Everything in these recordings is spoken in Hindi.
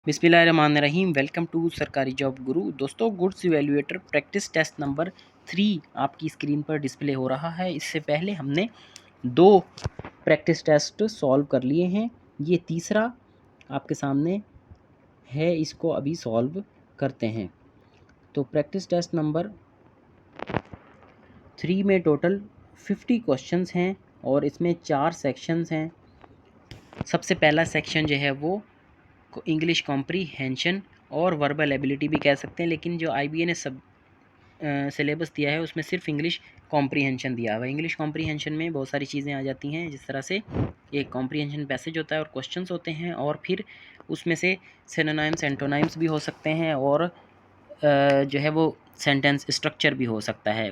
बिस्मिल्लाहिर्रहमानिर्रहीम। वेलकम टू सरकारी जॉब गुरु। दोस्तों, goods evaluator practice test number 3 आपकी स्क्रीन पर डिस्प्ले हो रहा है। इससे पहले हमने 2 प्रैक्टिस टेस्ट सॉल्व कर लिए हैं। ये तीसरा आपके सामने है, इसको अभी सॉल्व करते हैं। तो प्रैक्टिस टेस्ट नंबर 3 में टोटल 50 क्वेश्चंस हैं और इसमें 4 सेक्शंस हैं। सबसे पहला सेक्शन जो है वो इंग्लिश कॉम्प्रीहेंशन और वर्बल एबिलिटी भी कह सकते हैं, लेकिन जो आईबीए ने सब सिलेबस दिया है उसमें सिर्फ इंग्लिश कॉम्प्रीहेंशन दिया हुआ है। इंग्लिश कॉम्प्रीहेंशन में बहुत सारी चीज़ें आ जाती हैं, जिस तरह से एक कॉम्प्रीहेंशन पैसेज होता है और क्वेश्चंस होते हैं, और फिर उसमें से सिनोनिम्स एंटोनिम्स भी हो सकते हैं, और जो है वो सेंटेंस स्ट्रक्चर भी हो सकता है,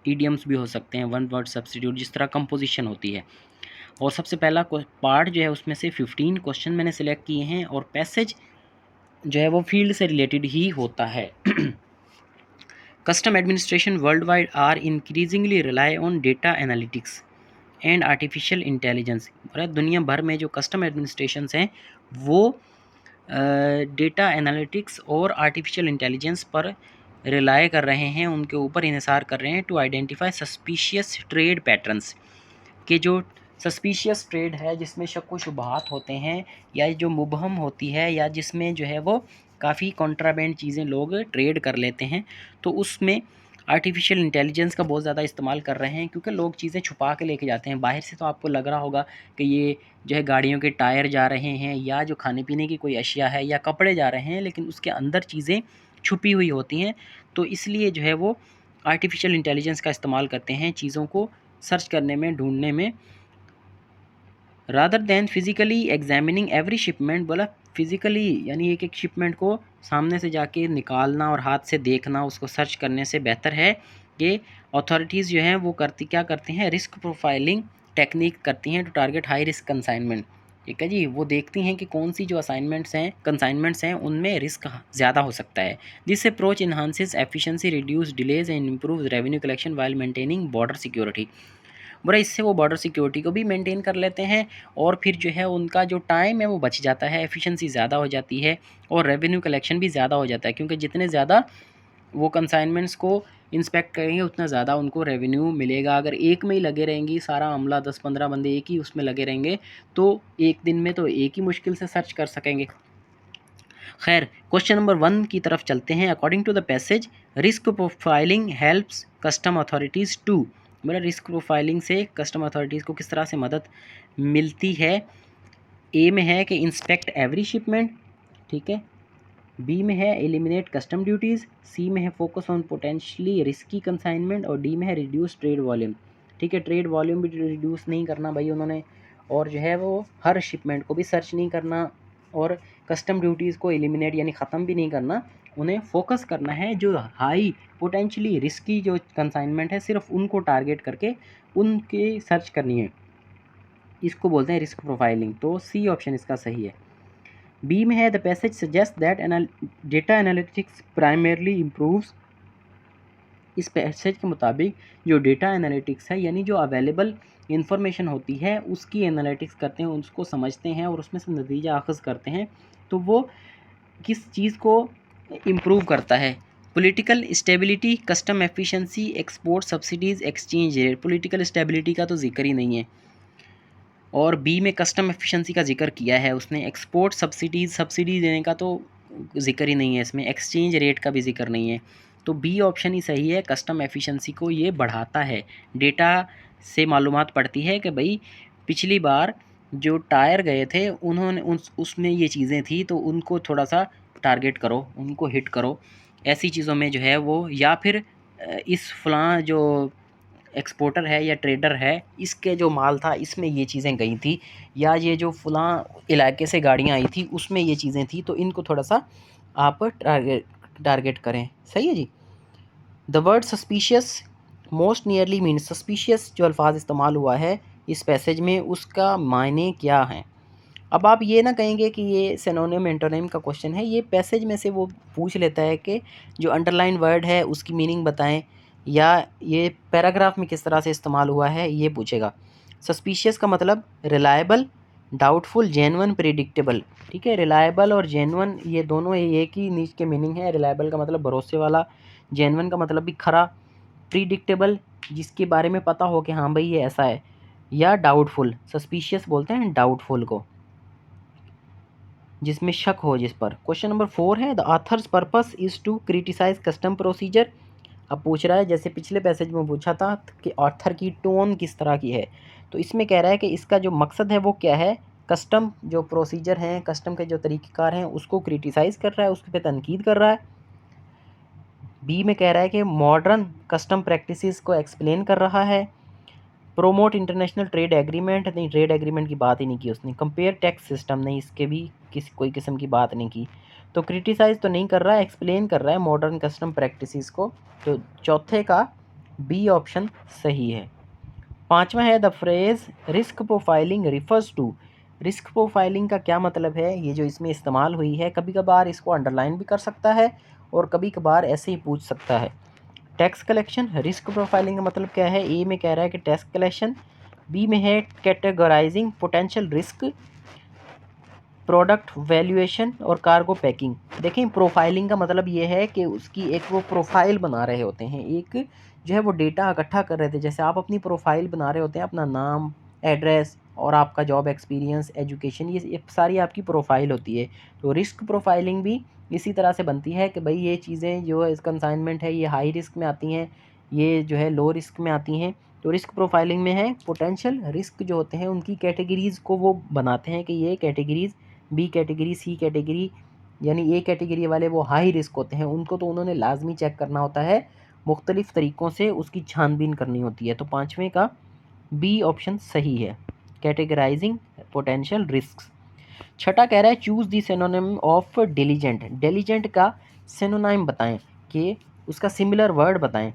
ईडियम्स भी हो सकते हैं, वन वर्ड सब्स्टिट्यूट, जिस तरह कंपोजिशन होती है। और सबसे पहला पार्ट जो है उसमें से 15 क्वेश्चन मैंने सिलेक्ट किए हैं और पैसेज जो है वो फील्ड से रिलेटेड ही होता है। Custom administration worldwide are increasingly rely on data analytics and artificial intelligence. दुनिया भर में जो कस्टम एडमिनिस्ट्रेशन हैं वो डेटा एनालिटिक्स और आर्टिफिशियल इंटेलिजेंस पर रिलाई कर रहे हैं, उनके ऊपर इन्हिसार कर रहे हैं to identify suspicious trade patterns, कि जो सस्पिशियस ट्रेड है जिसमें शक व शुबहात होते हैं, या जो मुबहम होती है, या जिसमें जो है वो काफ़ी कॉन्ट्राबैंड चीज़ें लोग ट्रेड कर लेते हैं, तो उसमें आर्टिफिशियल इंटेलिजेंस का बहुत ज़्यादा इस्तेमाल कर रहे हैं, क्योंकि लोग चीज़ें छुपा के लेके जाते हैं। बाहर से तो आपको लग रहा होगा कि ये जो है गाड़ियों के टायर जा रहे हैं, या जो खाने पीने की कोई अशिया है, या कपड़े जा रहे हैं, लेकिन उसके अंदर चीज़ें छुपी हुई होती हैं। तो इसलिए जो है वो आर्टिफिशियल इंटेलिजेंस का इस्तेमाल करते हैं चीज़ों को सर्च करने में, ढूंढने में, rather than physically examining every shipment. बोला फिज़िकली यानी एक एक शिपमेंट को सामने से जाके निकालना और हाथ से देखना, उसको सर्च करने से बेहतर है कि अथॉरिटीज़ जो हैं वो क्या करती हैं, रिस्क प्रोफाइलिंग टेक्निक करती हैं to target high risk consignment. ठीक है जी, वो देखती हैं कि कौन सी जो कंसाइनमेंट्स हैं उनमें रिस्क ज़्यादा हो सकता है। This approach enhances efficiency, reduce delays and improve revenue collection while maintaining border security. बोला इससे वो बॉर्डर सिक्योरिटी को भी मेंटेन कर लेते हैं, और फिर जो है उनका जो टाइम है वो बच जाता है, एफिशिएंसी ज़्यादा हो जाती है, और रेवेन्यू कलेक्शन भी ज़्यादा हो जाता है, क्योंकि जितने ज़्यादा वो कंसाइनमेंट्स को इंस्पेक्ट करेंगे उतना ज़्यादा उनको रेवेन्यू मिलेगा। अगर एक में ही लगे रहेंगी सारा अमला, 10-15 बंदे एक ही उसमें लगे रहेंगे, तो एक दिन में तो एक ही मुश्किल से सर्च कर सकेंगे। खैर, क्वेश्चन नंबर 1 की तरफ चलते हैं। According to the passage, risk profiling helps custom authorities to. मतलब रिस्क प्रोफाइलिंग से कस्टम अथॉरिटीज़ को किस तरह से मदद मिलती है। ए में है कि इंस्पेक्ट एवरी शिपमेंट, ठीक है। बी में है एलिमिनेट कस्टम ड्यूटीज़। सी में है focus on potentially risky consignment, और डी में है रिड्यूस ट्रेड वॉल्यूम। ठीक है, ट्रेड वॉल्यूम भी रिड्यूस नहीं करना भाई उन्होंने, और जो है वो हर शिपमेंट को भी सर्च नहीं करना, और कस्टम ड्यूटीज़ को एलिमिनेट यानी ख़त्म भी नहीं करना। उन्हें फोकस करना है जो हाई पोटेंशियली रिस्की जो कंसाइनमेंट है, सिर्फ उनको टारगेट करके उनके सर्च करनी है। इसको बोलते हैं रिस्क प्रोफाइलिंग। तो सी ऑप्शन इसका सही है। बी में है the passage suggest that data analytics primarily improves. इस पैसेज के मुताबिक जो डेटा एनालिटिक्स है, यानी जो अवेलेबल इंफॉर्मेशन होती है उसकी एनालिटिक्स करते हैं, उसको समझते हैं और उसमें से नतीजा अखज़ करते हैं, तो वो किस चीज़ को इम्प्रूव करता है। Political stability, custom efficiency, export subsidies, exchange rate. Political stability का तो जिक्र ही नहीं है, और बी में कस्टम एफिशिएंसी का जिक्र किया है उसने। एक्सपोर्ट सब्सिडी देने का तो जिक्र ही नहीं है इसमें, एक्सचेंज रेट का भी जिक्र नहीं है। तो बी ऑप्शन ही सही है, कस्टम एफिशिएंसी को ये बढ़ाता है। डेटा से मालूमात पड़ती है कि भाई पिछली बार जो टायर गए थे उन्होंने उसमें ये चीज़ें थी, तो उनको थोड़ा सा टारगेट करो, उनको हिट करो, ऐसी चीज़ों में जो है वो, या फिर इस फलां जो एक्सपोर्टर है या ट्रेडर है इसके जो माल था इसमें ये चीज़ें गई थी, या ये जो फलां इलाके से गाड़ियाँ आई थी उसमें ये चीज़ें थी, तो इनको थोड़ा सा आप टारगेट करें। सही है जी। The word suspicious most nearly means. Suspicious जो अल्फाज इस्तेमाल हुआ है इस पैसेज में उसका मायने क्या है। अब आप ये ना कहेंगे कि ये सिनोनिम एंटोनिम का क्वेश्चन है, ये पैसेज में से वो पूछ लेता है कि जो अंडरलाइन वर्ड है उसकी मीनिंग बताएं, या ये पैराग्राफ में किस तरह से इस्तेमाल हुआ है ये पूछेगा। सस्पिशियस का मतलब रिलायबल, डाउटफुल, जेन्युइन, प्रिडिक्टेबल। ठीक है, रिलायबल और जेन्युइन ये दोनों एक ही नीच के मीनिंग है। रिलायबल का मतलब भरोसे वाला, जेन्युइन का मतलब भी खरा, प्रिडिक्टेबल जिसके बारे में पता हो कि हाँ भाई ये ऐसा है, या डाउटफुल, सस्पिशियस बोलते हैं डाउटफुल को, जिसमें शक हो जिस पर। क्वेश्चन नंबर 4 है the author's purpose is to criticize custom procedure. अब पूछ रहा है जैसे पिछले पैसेज में पूछा था कि ऑथर की टोन किस तरह की है, तो इसमें कह रहा है कि इसका जो मकसद है वो क्या है, कस्टम जो प्रोसीजर हैं, कस्टम के जो तरीक़ेकार हैं उसको क्रिटिसाइज़ कर रहा है, उसके पे तनकीद कर रहा है। बी में कह रहा है कि मॉडर्न कस्टम प्रैक्टिसेस को एक्सप्लेन कर रहा है। प्रोमोट इंटरनेशनल ट्रेड एग्रीमेंट, नहीं ट्रेड एग्रीमेंट की बात ही नहीं की उसने। कंपेयर टैक्स सिस्टम, नहीं इसके भी कोई किस्म की बात नहीं की। तो क्रिटिसाइज़ तो नहीं कर रहा है, एक्सप्लेन कर रहा है मॉडर्न कस्टम प्रैक्टिसेस को। तो चौथे का बी ऑप्शन सही है। पांचवा है the phrase risk profiling refers to. Risk profiling का क्या मतलब है, ये जो इसमें इस्तेमाल हुई है, कभी कभार इसको अंडरलाइन भी कर सकता है और कभी कभार ऐसे ही पूछ सकता है। टैक्स कलेक्शन, रिस्क प्रोफाइलिंग का मतलब क्या है, ए में कह रहा है कि टैक्स कलेक्शन, बी में है categorising potential risk, product valuation और कार्गो पैकिंग। देखें प्रोफाइलिंग का मतलब ये है कि उसकी एक वो प्रोफाइल बना रहे होते हैं, एक जो है वो डेटा इकट्ठा कर रहे थे, जैसे आप अपनी प्रोफाइल बना रहे होते हैं, अपना नाम, एड्रेस और आपका जॉब एक्सपीरियंस, एजुकेशन, ये सारी आपकी प्रोफाइल होती है। तो रिस्क प्रोफाइलिंग भी इसी तरह से बनती है कि भाई ये चीज़ें जो इस कंसाइनमेंट है ये हाई रिस्क में आती हैं, ये जो है लो रिस्क में आती हैं। तो रिस्क प्रोफाइलिंग में है पोटेंशियल रिस्क जो होते हैं उनकी कैटेगरीज़ को वो बनाते हैं कि ये कैटेगरीज़, बी कैटेगरी, सी कैटेगरी, यानी ए कैटेगरी वाले वो हाई रिस्क होते हैं, उनको तो उन्होंने लाजमी चेक करना होता है, मुख्तलिफ़ तरीक़ों से उसकी छानबीन करनी होती है। तो पाँचवें का बी ऑप्शन सही है, कैटेगराइजिंग पोटेंशियल रिस्क। छठा कह रहा है choose the synonym of diligent. Diligent का सिनोनिम बताएं, कि उसका सिमिलर वर्ड बताएं।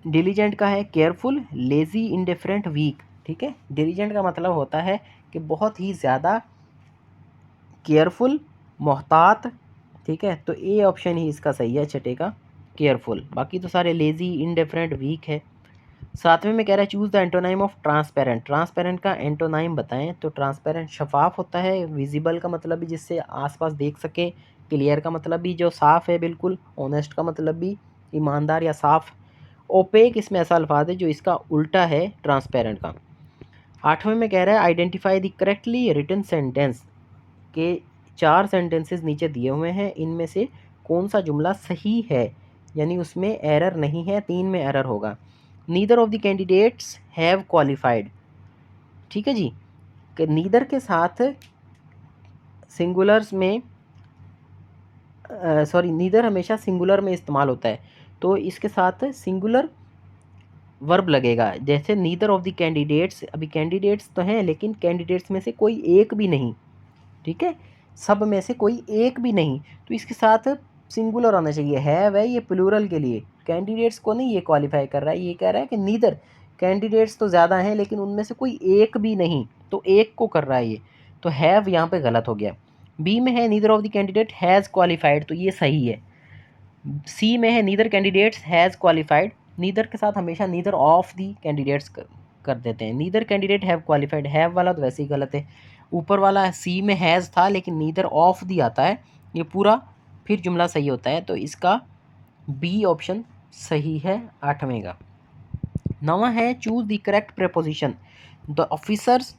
डिलीजेंट का है केयरफुल, लेज़ी, इंडिफरेंट, वीक। ठीक है, डिलीजेंट का मतलब होता है कि बहुत ही ज़्यादा केयरफुल, मोहतात। ठीक है, तो ए ऑप्शन ही इसका सही है छठे का, केयरफुल। बाकी तो सारे लेज़ी, इंडिफरेंट, वीक है। सातवें में कह रहा है choose the antonym of transparent. Transparent का एंटोनाइम बताएं। तो ट्रांसपेरेंट शफाफ होता है, विजिबल का मतलब भी जिससे आसपास देख सके, क्लियर का मतलब भी जो साफ़ है बिल्कुल, ऑनेस्ट का मतलब भी ईमानदार या साफ़, ओपेक इसमें ऐसा अल्फाज है जो इसका उल्टा है ट्रांसपेरेंट का। आठवें में कह रहा है identify the correctly written sentence, के 4 सेंटेंसेस नीचे दिए हुए हैं, इनमें से कौन सा जुमला सही है, यानी उसमें एरर नहीं है, 3 में एरर होगा। Neither of the candidates have qualified. ठीक है जी, कि नीदर के साथ सिंगुलर्स में सॉरी नीदर हमेशा सिंगुलर में इस्तेमाल होता है, तो इसके साथ सिंगुलर वर्ब लगेगा। जैसे नीदर ऑफ द कैंडिडेट्स, अभी कैंडिडेट्स तो हैं लेकिन कैंडिडेट्स में से कोई एक भी नहीं। ठीक है, सब में से कोई एक भी नहीं, तो इसके साथ सिंगुलर होना चाहिए। हैव है ये प्लूरल के लिए, कैंडिडेट्स को नहीं ये क्वालिफाई कर रहा है, ये कह रहा है कि नीदर, कैंडिडेट्स तो ज़्यादा हैं लेकिन उनमें से कोई एक भी नहीं, तो एक को कर रहा है ये, तो हैव यहाँ पे गलत हो गया। बी में है neither of the candidate has qualified, तो ये सही है। सी में है neither candidates has qualified, neither के साथ हमेशा नीदर ऑफ दी कैंडिडेट्स कर देते हैं। Neither candidate have qualified, have वाला तो वैसे ही गलत है, ऊपर वाला सी में हैज़ था लेकिन नीदर ऑफ दी आता है, ये पूरा फिर जुमला सही होता है, तो इसका बी ऑप्शन सही है आठवें का। नवा है choose the correct preposition. The officers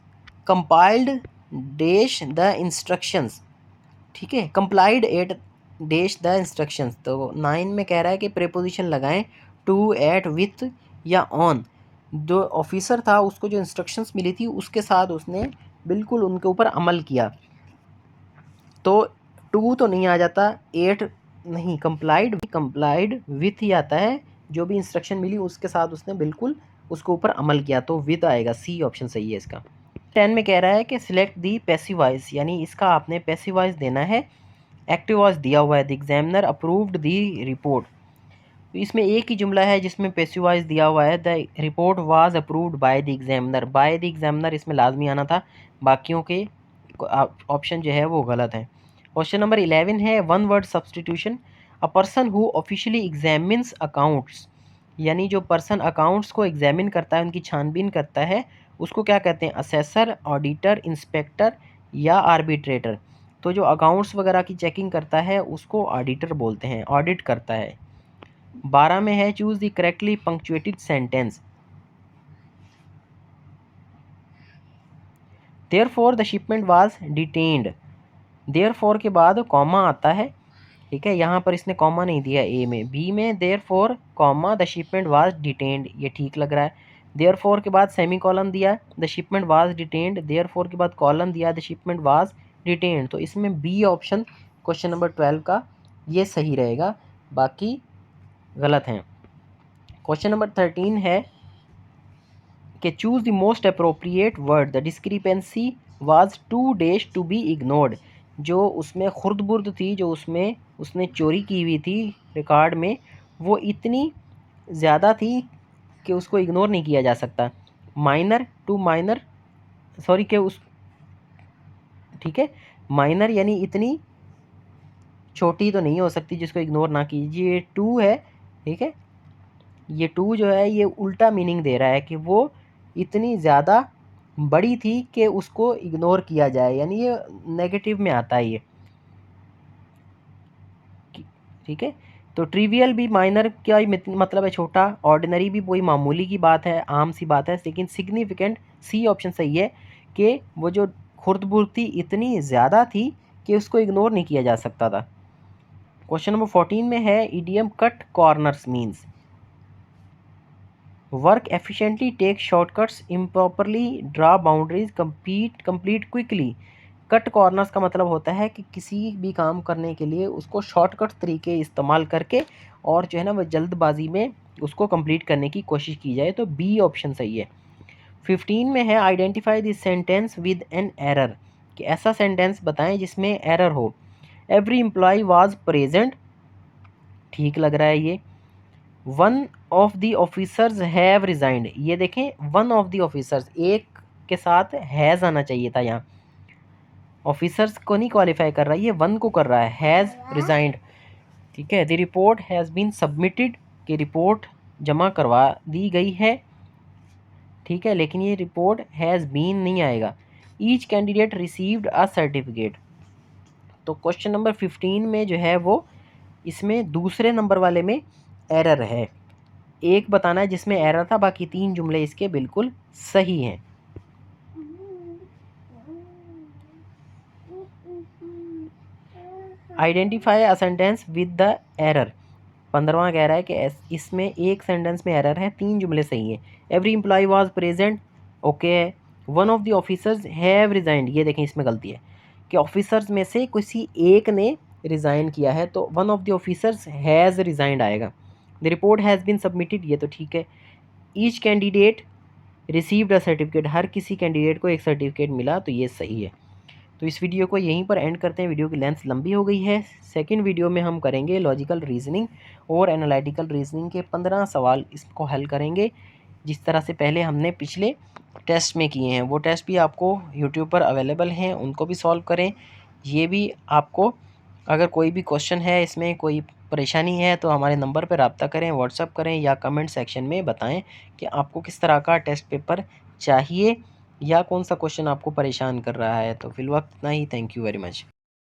compiled dash the instructions. ठीक है, complied at dash the instructions. तो 9 में कह रहा है कि प्रेपोजिशन लगाएं टू, एट, विथ या ऑन। जो ऑफिसर था उसको जो इंस्ट्रक्शंस मिली थी उसके साथ उसने बिल्कुल उनके ऊपर अमल किया, तो टू तो नहीं आ जाता, एट नहीं, कंप्लाइड विथ ही आता है, जो भी इंस्ट्रक्शन मिली उसके साथ उसने बिल्कुल उसके ऊपर अमल किया, तो विद आएगा, सी ऑप्शन सही है इसका। 10 में कह रहा है कि सिलेक्ट दी पैसिव वॉइस, यानी इसका आपने पैसिव वॉइस देना है, एक्टिव वॉइस दिया हुआ है, the examiner approved the report. तो इसमें एक ही जुमला है जिसमें पैसिव वॉइस दिया हुआ है, the report was approved by the examiner. By the examiner इसमें लाजमी आना था, बाकियों के ऑप्शन जो है वो गलत है। क्वेश्चन नंबर 11 है one word substitution. A person who officially examines accounts, यानी जो पर्सन अकाउंट्स को एग्जामिन करता है, उनकी छानबीन करता है, उसको क्या कहते हैं? असेसर, ऑडिटर, इंस्पेक्टर या आर्बिट्रेटर। तो जो अकाउंट्स वगैरह की चेकिंग करता है उसको ऑडिटर बोलते हैं, ऑडिट करता है। 12 में है choose the correctly punctuated sentence. Therefore the shipment was detained. Therefore के बाद कॉमा आता है, ठीक है, यहाँ पर इसने कॉमा नहीं दिया ए में। बी में therefore comma the shipment was detained, ये ठीक लग रहा है। देयरफॉर के बाद सेमी कॉलन दिया, the shipment was detained. Therefore के बाद कॉलन दिया, द शिपमेंट वाज डिटेन्ड। तो इसमें बी ऑप्शन क्वेश्चन नंबर 12 का ये सही रहेगा, बाकी गलत हैं। क्वेश्चन नंबर 13 है कि choose the most appropriate word. The discrepancy was too days to be ignored. जो उसमें खुर्द-बुर्द थी, जो उसमें उसने चोरी की हुई थी रिकॉर्ड में, वो इतनी ज़्यादा थी कि उसको इग्नोर नहीं किया जा सकता। माइनर टू माइनर, सॉरी कि उस, ठीक है, माइनर यानी इतनी छोटी तो नहीं हो सकती जिसको इग्नोर ना कीजिए। टू है, ठीक है, ये टू जो है ये उल्टा मीनिंग दे रहा है कि वो इतनी ज़्यादा बड़ी थी कि उसको इग्नोर किया जाए, यानी ये नेगेटिव में आता है ये, ठीक है। तो ट्रिवियल भी माइनर क्या मतलब है? छोटा। ऑर्डिनरी भी कोई मामूली की बात है, आम सी बात है। लेकिन सिग्निफिकेंट सी ऑप्शन सही है कि वो जो खुर्द-बुर्द थी इतनी ज़्यादा थी कि उसको इग्नोर नहीं किया जा सकता था। क्वेश्चन नंबर 14 में है idiom cut corners means work efficiently, take shortcuts, improperly draw boundaries, complete quickly. Cut corners का मतलब होता है कि किसी भी काम करने के लिए उसको शॉर्टकट तरीके इस्तेमाल करके और जो है ना वो जल्दबाजी में उसको कंप्लीट करने की कोशिश की जाए। तो बी ऑप्शन सही है। 15 में है identify this sentence with an error, कि ऐसा सेंटेंस बताएं जिसमें एरर हो। एवरी एम्प्लॉय वाज प्रेजेंट, ठीक लग रहा है ये। One of the officers have resigned, ये देखें वन ऑफ द ऑफिसर्स, एक के साथ हैज़ आना चाहिए था यहाँ। ऑफिसर्स को नहीं क्वालिफाई कर रहा है, ये वन को कर रहा है, हैज़ रिजाइंड, ठीक है। The report has been submitted, की रिपोर्ट जमा करवा दी गई है, ठीक है, लेकिन ये रिपोर्ट हैज़ बीन नहीं आएगा। Each candidate received a certificate. तो क्वेश्चन नंबर 15 में जो है वो इसमें दूसरे नंबर वाले में एरर है। एक बताना है जिसमें एरर था, बाकी 3 जुमले इसके बिल्कुल सही हैं। Identify a sentence with the error. 15वां कह रहा है कि इसमें एक सेंटेंस में एरर है, 3 जुमले सही हैं। Every employ was present, okay है। One of the officers have resigned, ये देखें इसमें गलती है कि ऑफिसर्स में से किसी एक ने रिज़ाइन किया है, तो one of the officers has resigned आएगा। The report has been submitted, ये तो ठीक है। Each candidate received a certificate, हर किसी कैंडिडेट को एक सर्टिफिकेट मिला, तो ये सही है। तो इस वीडियो को यहीं पर एंड करते हैं, वीडियो की लेंथ लंबी हो गई है। सेकंड वीडियो में हम करेंगे लॉजिकल रीजनिंग और एनालिटिकल रीजनिंग के 15 सवाल, इसको हल करेंगे जिस तरह से पहले हमने पिछले टेस्ट में किए हैं। वो टेस्ट भी आपको यूट्यूब पर अवेलेबल हैं, उनको भी सॉल्व करें। ये भी आपको, अगर कोई भी क्वेश्चन है, इसमें कोई परेशानी है, तो हमारे नंबर पर रब्ता करें, व्हाट्सअप करें या कमेंट सेक्शन में बताएं कि आपको किस तरह का टेस्ट पेपर चाहिए या कौन सा क्वेश्चन आपको परेशान कर रहा है। तो फिलहाल इतना ही। Thank you very much.